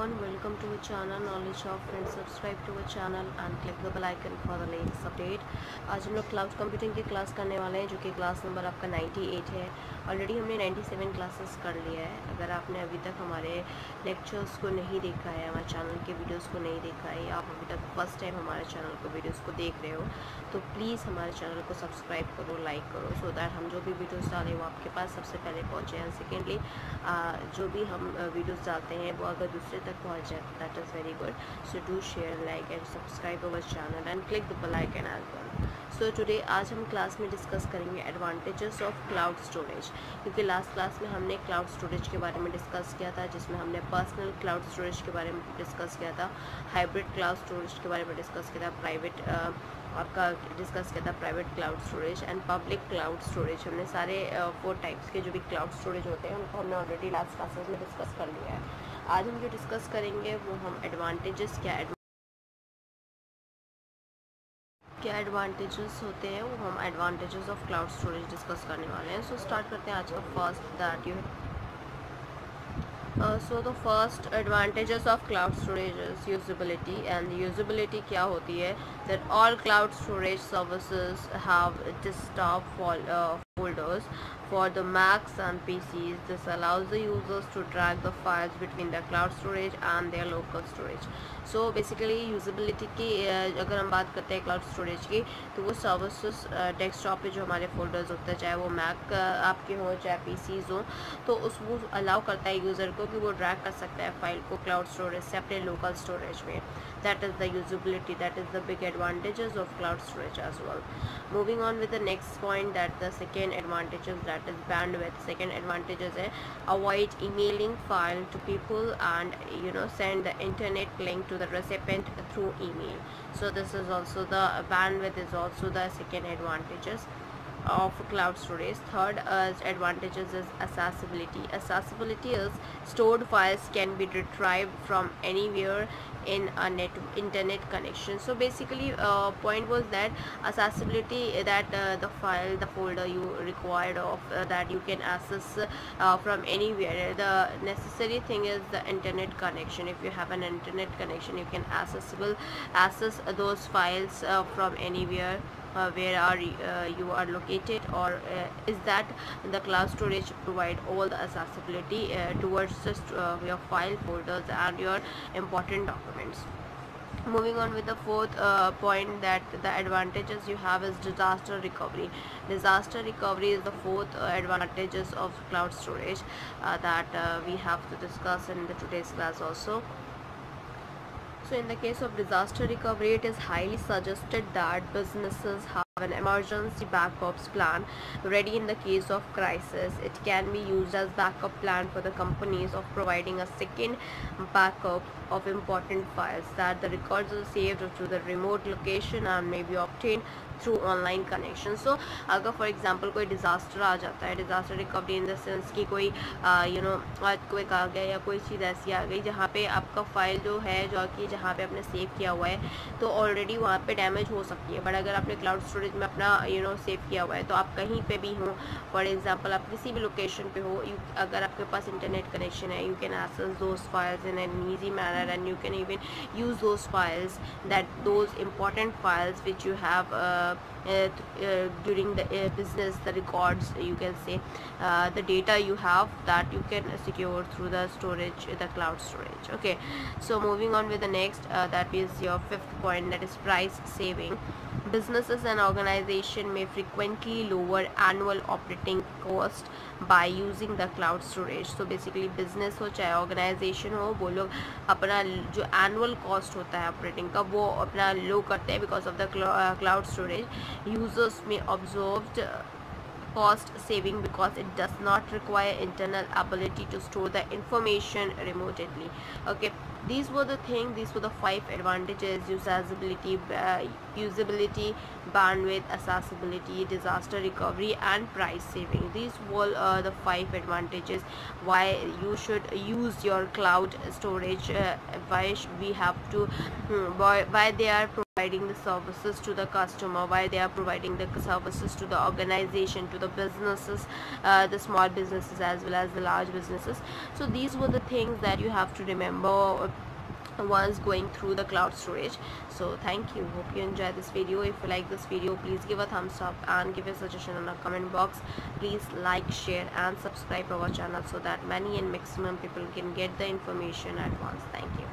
everyone, welcome to our channel Knowledge of Friends. Subscribe to our channel and click the bell icon for the latest update. आज हम लोग cloud computing की class करने वाले हैं, जो कि क्लास नंबर आपका 98 है। ऑलरेडी हमने 97 क्लासेस कर लिया है। अगर आपने अभी तक हमारे लेक्चर्स को नहीं देखा है, हमारे चैनल के वीडियोस को नहीं देखा है, या आप अभी तक फर्स्ट टाइम हमारे चैनल को वीडियोस को देख रहे हो, तो प्लीज़ हमारे चैनल को सब्सक्राइब करो, लाइक करो, सो दैट हम जो भी वीडियोस डालें वो आपके पास सबसे पहले पहुँचे। एंड सेकेंडली जो भी हम वीडियोस डालते हैं वो अगर दूसरे तक पहुंच जाए, that is very good. So do share, like and subscribe our channel and click the bell icon as well. So today आज हम क्लास में डिस्कस करेंगे एडवांटेजेस ऑफ क्लाउड स्टोरेज, क्योंकि लास्ट क्लास में हमने क्लाउड स्टोरेज के बारे में डिस्कस किया था, जिसमें हमने पर्सनल क्लाउड स्टोरेज के बारे में डिस्कस किया था, हाइब्रिड क्लाउड स्टोरेज के बारे में डिस्कस किया था, प्राइवेट आपका डिस्कस किया था private cloud storage and public cloud storage. हमने सारे 4 टाइप्स के जो भी क्लाउड स्टोरेज होते हैं उनको हमने ऑलरेडी लास्ट क्लासेस में डिस्कस कर लिया है। आज हम जो डिस्कस करेंगे वो हम एडवांटेजेस क्या एडवांटेजेस होते हैं, वो हम advantages of cloud storage discuss करने वाले हैं। सो स्टार्ट करते हैं आज का first that you so the first advantages of cloud storage is usability, and usability क्या होती है, that all cloud storage services have desktop folders for the Macs and PCs. This allows the users to track the files between the cloud storage and their local storage. So basically usability की अगर हम बात करते हैं cloud storage की, तो वो services desktop पे जो हमारे फोल्डर्स होते हैं, चाहे वो मैक आपके हों चाहे पीसीज हों, तो वो अलाउ करता है यूज़र को कि वो ड्रैग कर सकता है फाइल को क्लाउड स्टोरेज से अपने लोकल स्टोरेज में। That is the usability, that is the big advantages of cloud storage as well. Moving on with the next point, that the second advantages, that is bandwidth. Second advantages है avoid emailing file to people and send the internet link to the recipient through email. So this is also the bandwidth is also the second advantages of cloud storage. Third advantages is accessibility. Accessibility is stored files can be retrieved from anywhere in a internet connection. So basically point was that accessibility, that the file, the folder you required of that you can access from anywhere. The necessary thing is the internet connection. If you have an internet connection, you can access those files from anywhere where you are located, or is that the cloud storage provide all the accessibility towards just your file folders and your important documents. Moving on with the fourth point, that the advantages you have is disaster recovery. Disaster recovery is the fourth advantages of cloud storage that we have to discuss in the today's class also. So in the case of disaster recovery, it is highly suggested that businesses have an emergency backups plan ready in the case of crisis. It can be used as backup plan for the companies of providing a second backup of important files, that the records are saved to the remote location and may be obtained through online connection. So अगर for example कोई disaster आ जाता है, disaster recovery in the sense कि कोई earthquake आ गया या कोई चीज़ ऐसी आ गई जहाँ पे आपका फ़ाइल जो है, जो कि जहाँ पे आपने सेव किया हुआ है, तो ऑलरेडी वहाँ पे डैमेज हो सकती है. बट अगर आपने क्लाउड स्टोरेज में अपना सेव किया हुआ है, तो आप कहीं पे भी हो, फॉर एग्जांपल आप किसी भी लोकेशन पे हो, अगर आपके पास इंटरनेट कनेक्शन है, you can access those files in an easy manner, and you can even use those files, that those important files which you have during the business, the records, you can say the data you have, that you can secure through the storage, the cloud storage. Okay, so moving on with the next, that is your fifth point, that is price saving. Businesses and organization may frequently lower annual operating cost by using the cloud storage. So basically business हो चाहे organization हो, वो लोग अपना जो annual cost होता है operating का, वो अपना लो करते हैं because of the cloud storage. Users may observe cost saving because it does not require internal ability to store the information remotely. Okay, these were the 5 advantages: usability, bandwidth, accessibility, disaster recovery, and price saving. These were the 5 advantages why you should use your cloud storage, why we have to why they are provided providing the services to the customer, why they are providing the services to the organization, to the businesses, the small businesses as well as the large businesses. So these were the things that you have to remember once going through the cloud storage. So thank you, hope you enjoy this video. If you like this video, please give a thumbs up and give a suggestion in the comment box. Please like, share and subscribe our channel so that many and maximum people can get the information at once. Thank you.